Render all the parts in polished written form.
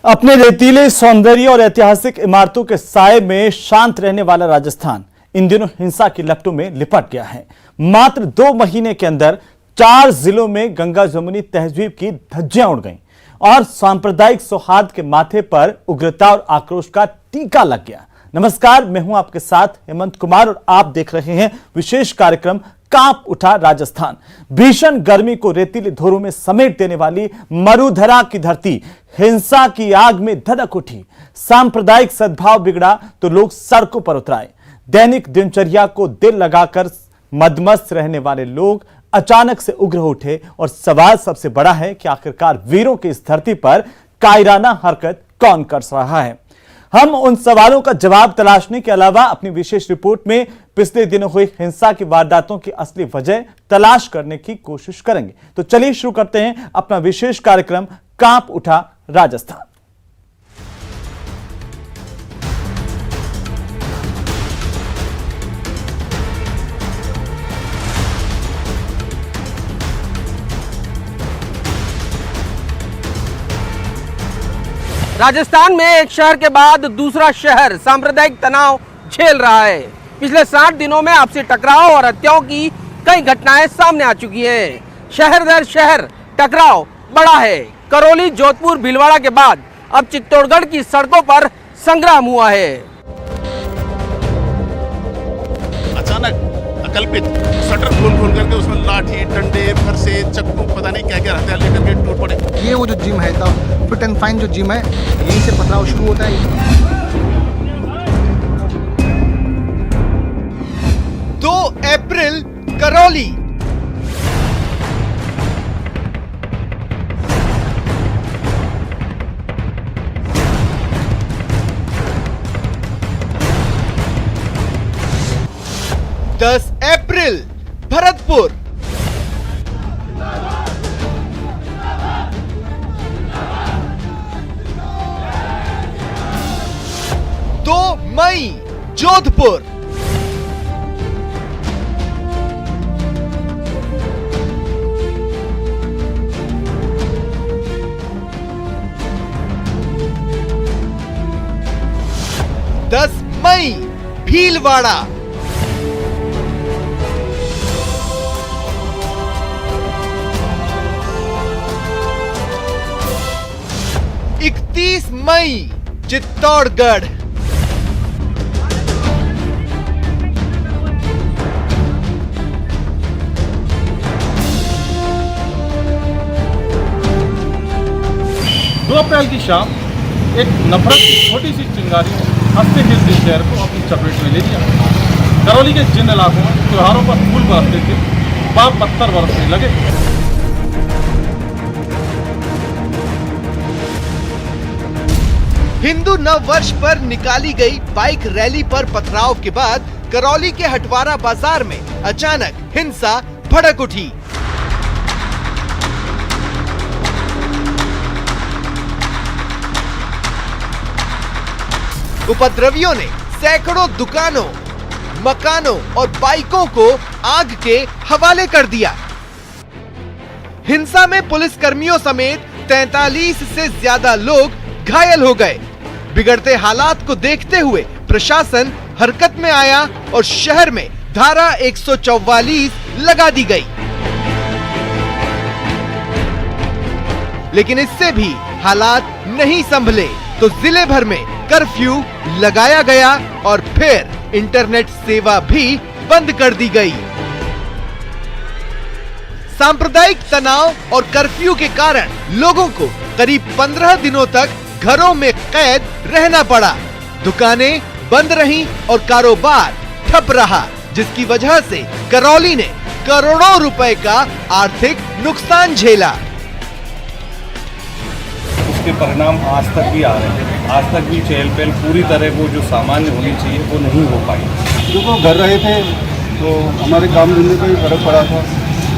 अपने रेतीले सौंदर्य और ऐतिहासिक इमारतों के साए में शांत रहने वाला राजस्थान इन दिनों हिंसा की लपटों में लिपट गया है। मात्र 2 महीने के अंदर 4 जिलों में गंगा जमुनी तहजीब की धज्जियां उड़ गईं और सांप्रदायिक सौहार्द के माथे पर उग्रता और आक्रोश का टीका लग गया। नमस्कार, मैं हूं आपके साथ हेमंत कुमार और आप देख रहे हैं विशेष कार्यक्रम कांप उठा राजस्थान। भीषण गर्मी को रेतीले धोरों में समेट देने वाली मरुधरा की धरती हिंसा की आग में धधक उठी। सांप्रदायिक सद्भाव बिगड़ा तो लोग सड़कों पर उतर आए। दैनिक दिनचर्या को दिल लगाकर मदमस्त रहने वाले लोग अचानक से उग्र उठे और सवाल सबसे बड़ा है कि आखिरकार वीरों की इस धरती पर कायराना हरकत कौन कर रहा है। हम उन सवालों का जवाब तलाशने के अलावा अपनी विशेष रिपोर्ट में पिछले दिनों हुई हिंसा की वारदातों की असली वजह तलाश करने की कोशिश करेंगे। तो चलिए शुरू करते हैं अपना विशेष कार्यक्रम कांप उठा राजस्थान। राजस्थान में एक शहर के बाद दूसरा शहर सांप्रदायिक तनाव झेल रहा है। पिछले 60 दिनों में आपसी टकराव और हत्याओं की कई घटनाएं सामने आ चुकी हैं। शहर दर शहर टकराव बढ़ा है। करौली, जोधपुर, भीलवाड़ा के बाद अब चित्तौड़गढ़ की सड़कों पर संग्राम हुआ है। अचानक अकल्पित शटर खोल करके उसमें लाठी, डंडे, फरसे, चक्कू, पता नहीं क्या क्या हथियार लेकर के टूट पड़े। ये वो जो जिम है फिट एंड फाइन जो जिम है, यहीं से पथराव शुरू होता है। 2 अप्रैल करौली। दस अप्रैल भरतपुर। 2 मई जोधपुर। 10 मई भीलवाड़ा। 31 मई चित्तौड़गढ़। 2 अप्रैल की शाम एक नफरत की छोटी सी चिंगारी हंसते खिलते शहर को अपनी चपेट में ले लिया। करौली के जिन इलाकों में त्योहारों पर फूल बरसते थे, वहां पत्थर बरसने लगे। हिंदू नव वर्ष पर निकाली गई बाइक रैली पर पथराव के बाद करौली के हटवारा बाजार में अचानक हिंसा भड़क उठी। उपद्रवियों ने सैकड़ों दुकानों, मकानों और बाइकों को आग के हवाले कर दिया। हिंसा में पुलिस कर्मियों समेत 43 से ज्यादा लोग घायल हो गए। बिगड़ते हालात को देखते हुए प्रशासन हरकत में आया और शहर में धारा 144 लगा दी गई। लेकिन इससे भी हालात नहीं संभले तो जिले भर में कर्फ्यू लगाया गया और फिर इंटरनेट सेवा भी बंद कर दी गई। सांप्रदायिक तनाव और कर्फ्यू के कारण लोगों को करीब 15 दिनों तक घरों में कैद रहना पड़ा। दुकानें बंद रहीं और कारोबार ठप रहा, जिसकी वजह से करौली ने करोड़ों रुपए का आर्थिक नुकसान झेला। उसके परिणाम आज तक भी आ रहे हैं। आज तक भी चहल पहल पूरी तरह वो जो सामान्य होनी चाहिए वो नहीं हो पाई। जो वो घर रहे थे तो हमारे काम धंधे पे भी फर्क पड़ा था।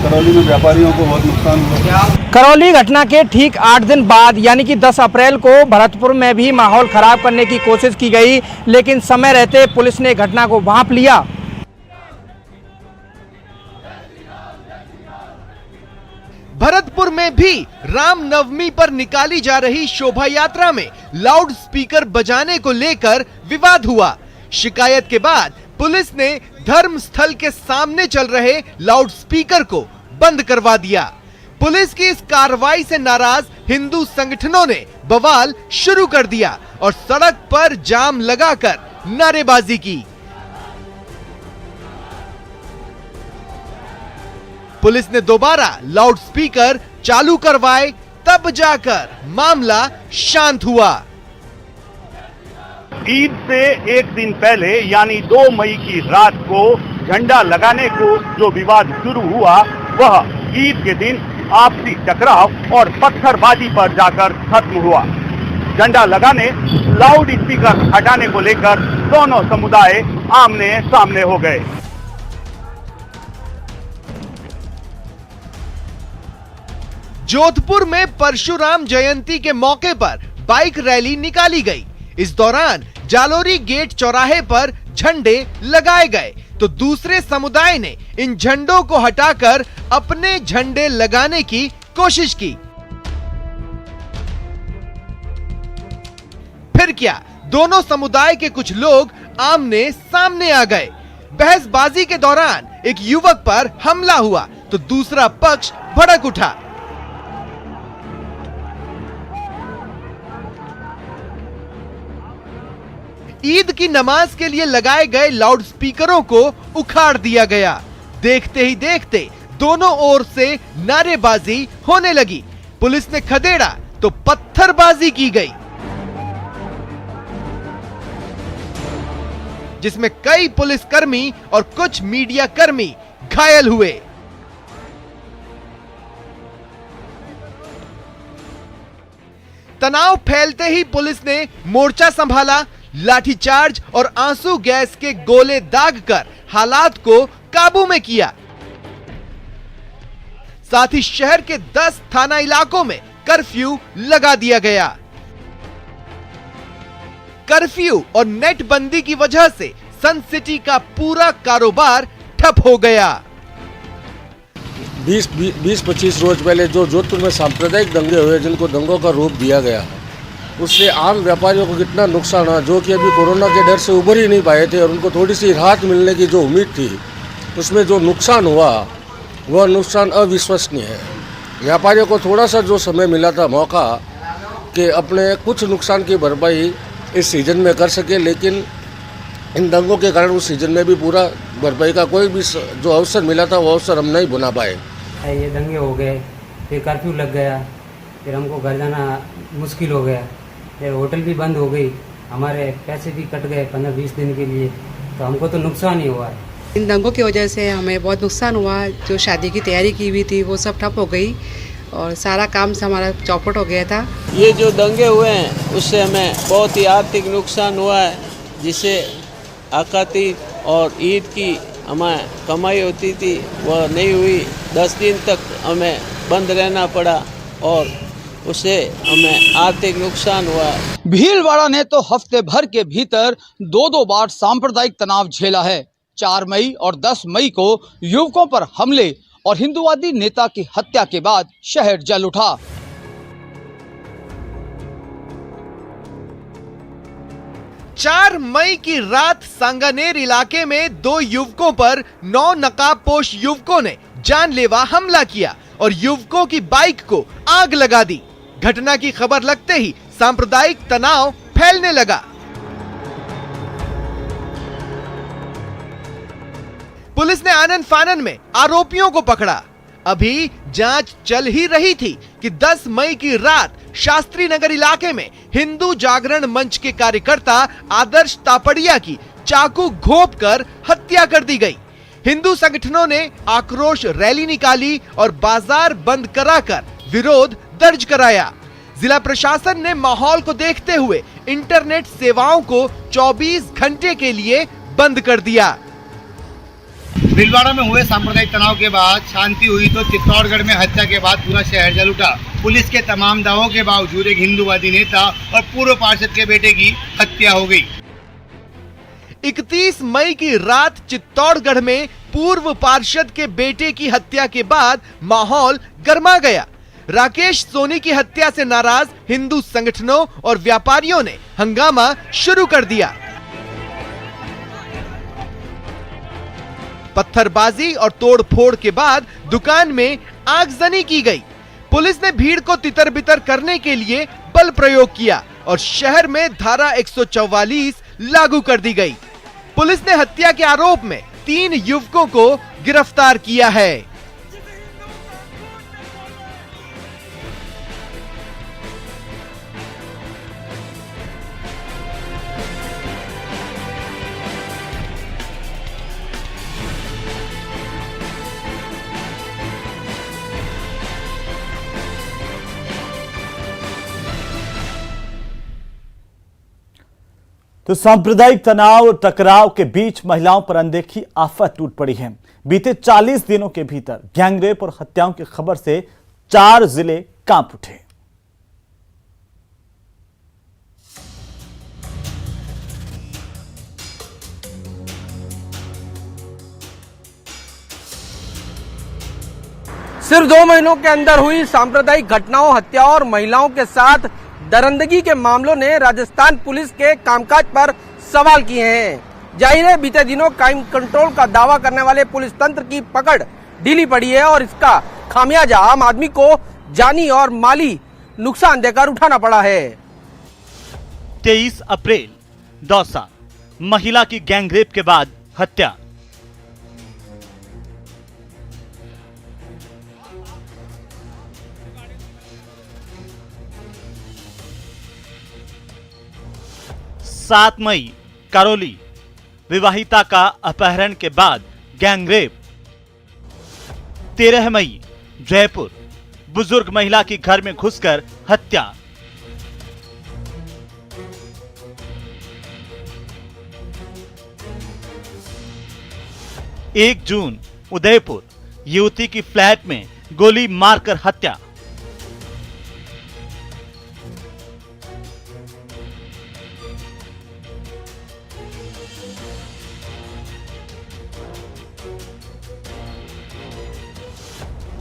करौली में व्यापारियों को बहुत नुकसान हुआ। करौली घटना के ठीक 8 दिन बाद यानी कि 10 अप्रैल को भरतपुर में भी माहौल खराब करने की कोशिश की गई, लेकिन समय रहते पुलिस ने घटना को भांप लिया। भरतपुर में भी रामनवमी पर निकाली जा रही शोभा यात्रा में लाउड स्पीकर बजाने को लेकर विवाद हुआ। शिकायत के बाद पुलिस ने धर्म स्थल के सामने चल रहे लाउड स्पीकर को बंद करवा दिया। पुलिस की इस कार्रवाई से नाराज हिंदू संगठनों ने बवाल शुरू कर दिया और सड़क पर जाम लगाकर नारेबाजी की। पुलिस ने दोबारा लाउड स्पीकर चालू करवाए, तब जाकर मामला शांत हुआ। ईद से एक दिन पहले यानी 2 मई की रात को झंडा लगाने को जो विवाद शुरू हुआ वह ईद के दिन आपसी टकराव और पत्थरबाजी पर जाकर खत्म हुआ। झंडा लगाने, लाउड स्पीकर हटाने को लेकर दोनों समुदाय आमने सामने हो गए। जोधपुर में परशुराम जयंती के मौके पर बाइक रैली निकाली गई। इस दौरान जालोरी गेट चौराहे पर झंडे लगाए गए तो दूसरे समुदाय ने इन झंडों को हटाकर अपने झंडे लगाने की कोशिश की। फिर क्या, दोनों समुदाय के कुछ लोग आमने सामने आ गए। बहसबाजी के दौरान एक युवक पर हमला हुआ तो दूसरा पक्ष भड़क उठा। ईद की नमाज के लिए लगाए गए लाउड स्पीकरों को उखाड़ दिया गया। देखते ही देखते दोनों ओर से नारेबाजी होने लगी। पुलिस ने खदेड़ा तो पत्थरबाजी की गई, जिसमें कई पुलिसकर्मी और कुछ मीडिया कर्मी घायल हुए। तनाव फैलते ही पुलिस ने मोर्चा संभाला, लाठीचार्ज और आंसू गैस के गोले दागकर हालात को काबू में किया। साथ ही शहर के 10 थाना इलाकों में कर्फ्यू लगा दिया गया। कर्फ्यू और नेट बंदी की वजह से सन सिटी का पूरा कारोबार ठप हो गया। 20-25 रोज पहले जो जोधपुर में सांप्रदायिक दंगे हुए, जिनको दंगों का रूप दिया गया, उससे आम व्यापारियों को कितना नुकसान हुआ, जो कि अभी कोरोना के डर से उभर ही नहीं पाए थे और उनको थोड़ी सी राहत मिलने की जो उम्मीद थी, उसमें जो नुकसान हुआ वह नुकसान अविश्वसनीय है। व्यापारियों को थोड़ा सा जो समय मिला था मौका कि अपने कुछ नुकसान की भरपाई इस सीज़न में कर सके, लेकिन इन दंगों के कारण उस सीज़न में भी पूरा भरपाई का कोई भी जो अवसर मिला था वो अवसर हम नहीं बना पाए। ये दंगे हो गए, फिर कर्फ्यू लग गया, फिर हमको घर जाना मुश्किल हो गया, फिर होटल भी बंद हो गई, हमारे पैसे भी कट गए 15-20 दिन के लिए, तो हमको तो नुकसान ही हुआ है। इन दंगों की वजह से हमें बहुत नुकसान हुआ। जो शादी की तैयारी की हुई थी वो सब ठप हो गई और सारा काम से हमारा चौपट हो गया था। ये जो दंगे हुए हैं उससे हमें बहुत ही आर्थिक नुकसान हुआ है, जिससे अकाती और ईद की हमें कमाई होती थी वह नहीं हुई। 10 दिन तक हमें बंद रहना पड़ा और उससे हमें आर्थिक नुकसान हुआ। भीलवाड़ा ने तो हफ्ते भर के भीतर 2 बार सांप्रदायिक तनाव झेला है। 4 मई और 10 मई को युवकों पर हमले और हिंदुवादी नेता की हत्या के बाद शहर जल उठा। चार मई की रात सांगानेर इलाके में 2 युवकों पर 9 नकाबपोश युवकों ने जानलेवा हमला किया और युवकों की बाइक को आग लगा दी। घटना की खबर लगते ही सांप्रदायिक तनाव फैलने लगा। पुलिस ने आनन फानन में आरोपियों को पकड़ा। अभी जांच चल ही रही थी कि 10 मई की रात शास्त्री नगर इलाके में हिंदू जागरण मंच के कार्यकर्ता आदर्श तापड़िया की चाकू घोंपकर हत्या कर दी गई। हिंदू संगठनों ने आक्रोश रैली निकाली और बाजार बंद कराकर विरोध दर्ज कराया। जिला प्रशासन ने माहौल को देखते हुए इंटरनेट सेवाओं को 24 घंटे के लिए बंद कर दिया। भीलवाड़ा में हुए सांप्रदायिक तनाव के बाद शांति हुई तो चित्तौड़गढ़ में हत्या के बाद पूरा शहर जल उठा। पुलिस के तमाम दावों के बावजूद एक हिंदूवादी नेता और पूर्व पार्षद के बेटे की हत्या हो गई। 31 मई की रात चित्तौड़गढ़ में पूर्व पार्षद के बेटे की हत्या के बाद माहौल गर्मा गया। राकेश सोनी की हत्या से नाराज हिंदू संगठनों और व्यापारियों ने हंगामा शुरू कर दिया। पत्थरबाजी और तोड़फोड़ के बाद दुकान में आगजनी की गई। पुलिस ने भीड़ को तितर-बितर करने के लिए बल प्रयोग किया और शहर में धारा 144 लागू कर दी गई। पुलिस ने हत्या के आरोप में 3 युवकों को गिरफ्तार किया है। तो सांप्रदायिक तनाव और टकराव के बीच महिलाओं पर अनदेखी आफत टूट पड़ी है। बीते 40 दिनों के भीतर गैंगरेप और हत्याओं की खबर से 4 जिले कांप उठे। सिर्फ 2 महीनों के अंदर हुई सांप्रदायिक घटनाओं, हत्याओं और महिलाओं के साथ दरिंदगी के मामलों ने राजस्थान पुलिस के कामकाज पर सवाल किए हैं। जाहिर है बीते दिनों क्राइम कंट्रोल का दावा करने वाले पुलिस तंत्र की पकड़ ढीली पड़ी है और इसका खामियाजा आम आदमी को जानी और माली नुकसान देकर उठाना पड़ा है। 23 अप्रैल दौसा, महिला की गैंगरेप के बाद हत्या। सात मई करौली, विवाहिता का अपहरण के बाद गैंगरेप। 13 मई जयपुर, बुजुर्ग महिला की घर में घुसकर हत्या। 1 जून उदयपुर, युवती की फ्लैट में गोली मारकर हत्या।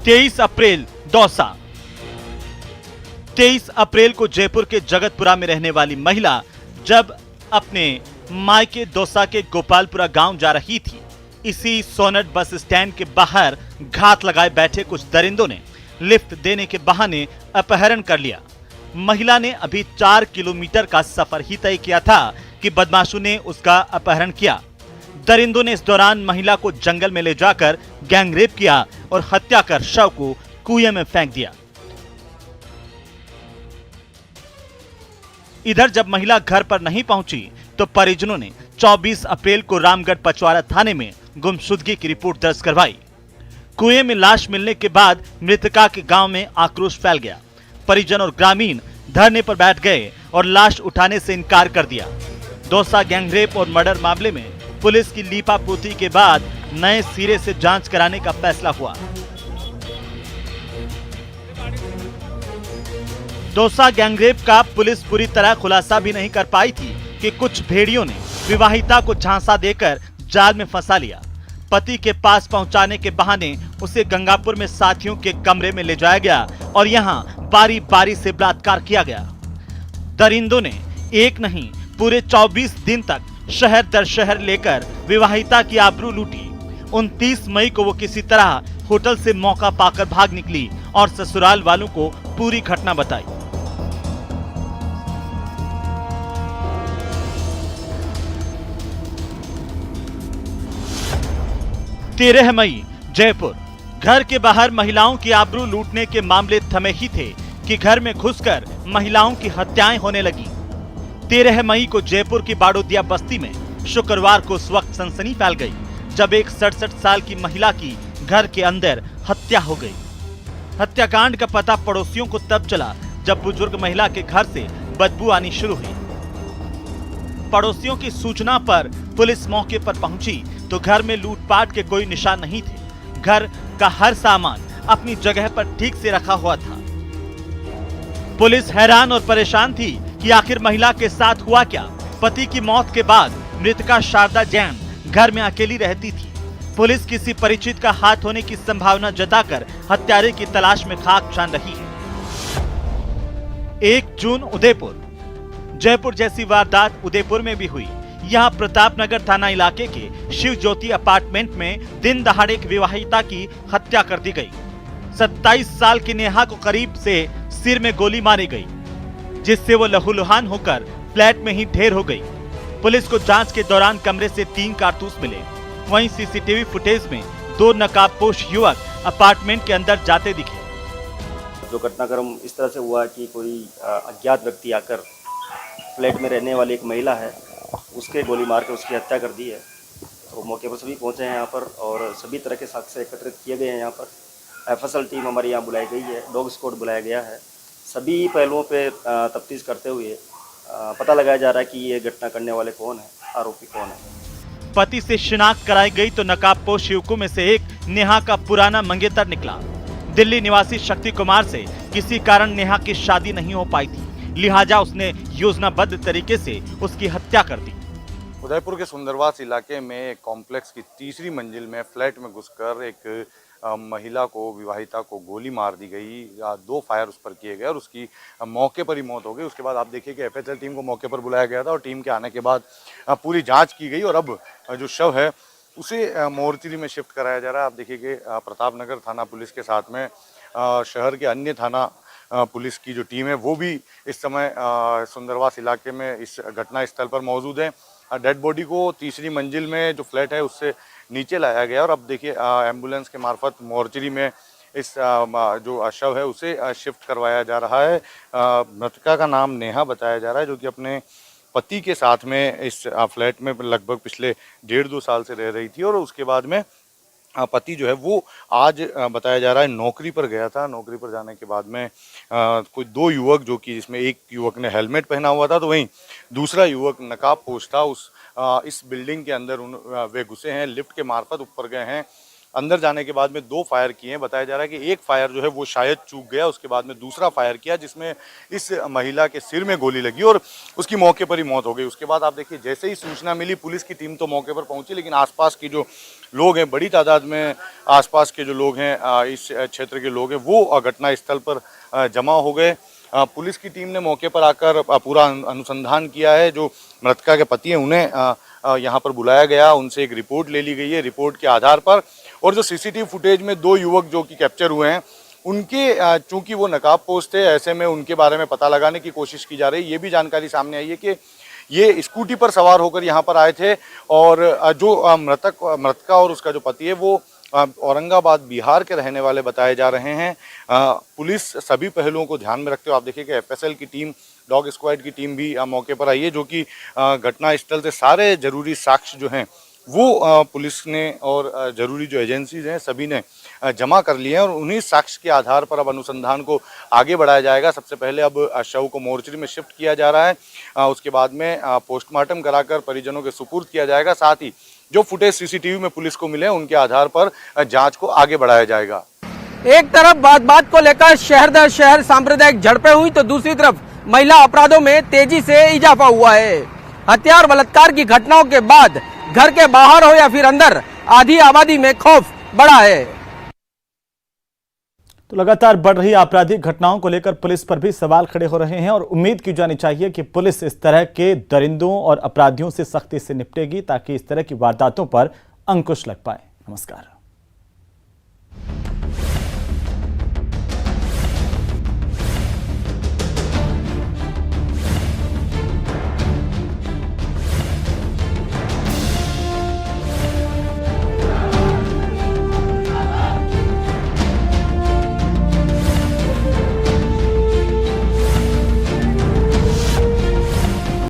23 अप्रैल दौसा। 23 अप्रैल को जयपुर के जगतपुरा में रहने वाली महिला जब अपने मायके दौसा के गोपालपुरा गांव जा रही थी, इसी सोनट बस स्टैंड के बाहर घात लगाए बैठे कुछ दरिंदों ने लिफ्ट देने के बहाने अपहरण कर लिया। महिला ने अभी 4 किलोमीटर का सफर ही तय किया था कि बदमाशों ने उसका अपहरण किया। दरिंदों ने इस दौरान महिला को जंगल में ले जाकर गैंगरेप किया और हत्या कर शव को कुएं में फेंक दिया। इधर जब महिला घर पर नहीं पहुंची तो परिजनों ने 24 अप्रैल को रामगढ़ पचवाड़ा थाने में गुमशुदगी की रिपोर्ट दर्ज करवाई। कुएं में लाश मिलने के बाद मृतका के गांव में आक्रोश फैल गया। परिजन और ग्रामीण धरने पर बैठ गए और लाश उठाने से इनकार कर दिया। दौसा गैंगरेप और मर्डर मामले में पुलिस की लीपापोती के बाद नए सिरे से जांच कराने का फैसला हुआ। दौसा गैंगरेप का पुलिस पूरी तरह खुलासा भी नहीं कर पाई थी कि कुछ भेड़ियों ने विवाहिता को झांसा देकर जाल में फंसा लिया। पति के पास पहुंचाने के बहाने उसे गंगापुर में साथियों के कमरे में ले जाया गया और यहां बारी बारी से बलात्कार किया गया। दरिंदों ने एक नहीं पूरे 24 दिन तक शहर दर शहर लेकर विवाहिता की आबरू लूटी। 29 मई को वो किसी तरह होटल से मौका पाकर भाग निकली और ससुराल वालों को पूरी घटना बताई। तेरह मई जयपुर, घर के बाहर महिलाओं की आबरू लूटने के मामले थमे ही थे कि घर में घुसकर महिलाओं की हत्याएं होने लगी। 13 मई को जयपुर की बाड़ोदिया बस्ती में शुक्रवार को उस वक्त सनसनी फैल गई जब एक 67 साल की महिला की घर के अंदर हत्या हो गई। हत्याकांड का पता पड़ोसियों को तब चला जब बुजुर्ग महिला के घर से बदबू आनी शुरू हुई। पड़ोसियों की सूचना पर पुलिस मौके पर पहुंची तो घर में लूटपाट के कोई निशान नहीं थे। घर का हर सामान अपनी जगह पर ठीक से रखा हुआ था। पुलिस हैरान और परेशान थी कि आखिर महिला के साथ हुआ क्या। पति की मौत के बाद मृतका शारदा जैन घर में अकेली रहती थी। पुलिस किसी परिचित का हाथ होने की संभावना जताकर हत्यारे की तलाश में खाक छान रही है। 1 जून उदयपुर। जयपुर जैसी वारदात उदयपुर में भी हुई। यहाँ प्रतापनगर थाना इलाके के शिव ज्योति अपार्टमेंट में दिन दहाड़े एक विवाहिता की हत्या कर दी गई। 27 साल की नेहा को करीब से सिर में गोली मारी गई, जिससे वो लहूलुहान होकर फ्लैट में ही ढेर हो गई। पुलिस को जांच के दौरान कमरे से 3 कारतूस मिले। वहीं सीसीटीवी फुटेज में 2 नकाबपोश युवक अपार्टमेंट के अंदर जाते दिखे। जो घटनाक्रम इस तरह से हुआ कि कोई अज्ञात व्यक्ति आकर फ्लैट में रहने वाली एक महिला है, उसके गोली मार के उसकी हत्या कर दी है। तो मौके पर सभी पहुंचे हैं यहाँ पर और सभी तरह के साक्ष्य एकत्रित किए गए हैं। यहाँ पर एफएसएल टीम हमारी यहाँ बुलाई गई है, डॉग स्क्वाड बुलाया गया है। सभी पहलुओं पे तफ्तीश करते हुए पता लगाया जा रहा है कि ये घटना करने वाले कौन है, आरोपी कौन है। पति से शिनाख्त कराई गई तो नकाबपोश युवकों में से एक नेहा का पुराना मंगेतर निकला। दिल्ली निवासी शक्ति कुमार से किसी कारण नेहा की शादी नहीं हो पाई थी, लिहाजा उसने योजनाबद्ध तरीके से उसकी हत्या कर दी। उदयपुर के सुंदरवास इलाके में एक कॉम्प्लेक्स की 3री मंजिल में फ्लैट में घुसकर एक महिला को, विवाहिता को गोली मार दी गई। 2 फायर उस पर किए गए और उसकी मौके पर ही मौत हो गई। उसके बाद आप देखिए कि एफएसएल टीम को मौके पर बुलाया गया था और टीम के आने के बाद पूरी जांच की गई और अब जो शव है उसे मोर्चरी में शिफ्ट कराया जा रहा है। आप देखिए कि प्रतापनगर थाना पुलिस के साथ में शहर के अन्य थाना पुलिस की जो टीम है वो भी इस समय सुंदरवास इलाके में इस घटना स्थल पर मौजूद है। डेड बॉडी को 3री मंजिल में जो फ्लैट है उससे नीचे लाया गया और अब देखिए एम्बुलेंस के मार्फत मोर्चरी में इस जो शव है उसे शिफ्ट करवाया जा रहा है। मृतका का नाम नेहा बताया जा रहा है, जो कि अपने पति के साथ में इस फ्लैट में लगभग पिछले 1.5-2 साल से रह रही थी और उसके बाद में पति जो है वो आज बताया जा रहा है नौकरी पर गया था। नौकरी पर जाने के बाद में कोई 2 युवक, जो कि जिसमें एक युवक ने हेलमेट पहना हुआ था तो वहीं दूसरा युवक नकाबपोश था, इस बिल्डिंग के अंदर वे घुसे हैं, लिफ्ट के मार्फत ऊपर गए हैं। अंदर जाने के बाद में 2 फायर किए हैं। बताया जा रहा है कि एक फायर जो है वो शायद चूक गया, उसके बाद में दूसरा फायर किया जिसमें इस महिला के सिर में गोली लगी और उसकी मौके पर ही मौत हो गई। उसके बाद आप देखिए जैसे ही सूचना मिली पुलिस की टीम तो मौके पर पहुंची, लेकिन आसपास की जो लोग हैं, बड़ी तादाद में आसपास के जो लोग हैं, इस क्षेत्र के लोग हैं, वो घटनास्थल पर जमा हो गए। पुलिस की टीम ने मौके पर आकर पूरा अनुसंधान किया है। जो मृतका के पति हैं उन्हें यहाँ पर बुलाया गया, उनसे एक रिपोर्ट ले ली गई है। रिपोर्ट के आधार पर और जो सीसीटीवी फुटेज में 2 युवक जो कि कैप्चर हुए हैं उनके चूंकि वो नकाबपोश थे, ऐसे में उनके बारे में पता लगाने की कोशिश की जा रही है। ये भी जानकारी सामने आई है कि ये स्कूटी पर सवार होकर यहाँ पर आए थे और जो मृतका और उसका जो पति है वो औरंगाबाद बिहार के रहने वाले बताए जा रहे हैं। पुलिस सभी पहलुओं को ध्यान में रखते हुए आप देखिए कि एफएसएल की टीम, डॉग स्क्वाड की टीम भी मौके पर आई है, जो कि घटनास्थल से सारे जरूरी साक्ष्य जो हैं वो पुलिस ने और जरूरी जो एजेंसीज हैं सभी ने जमा कर लिए हैं और उन्हीं साक्ष्य के आधार पर अब अनुसंधान को आगे बढ़ाया जाएगा। सबसे पहले अब शव को मोर्चरी में शिफ्ट किया जा रहा है, उसके बाद में पोस्टमार्टम कराकर परिजनों के सुपुर्द किया जाएगा। साथ ही जो फुटेज सीसीटीवी में पुलिस को मिले उनके आधार पर जांच को आगे बढ़ाया जाएगा। एक तरफ बात को लेकर शहर दर शहर सांप्रदायिक झड़पें हुई तो दूसरी तरफ महिला अपराधों में तेजी से इजाफा हुआ है। हत्या और बलात्कार की घटनाओं के बाद घर के बाहर हो या फिर अंदर आधी आबादी में खौफ बढ़ा है। तो लगातार बढ़ रही आपराधिक घटनाओं को लेकर पुलिस पर भी सवाल खड़े हो रहे हैं और उम्मीद की जानी चाहिए कि पुलिस इस तरह के दरिंदों और अपराधियों से सख्ती से निपटेगी ताकि इस तरह की वारदातों पर अंकुश लग पाए। नमस्कार।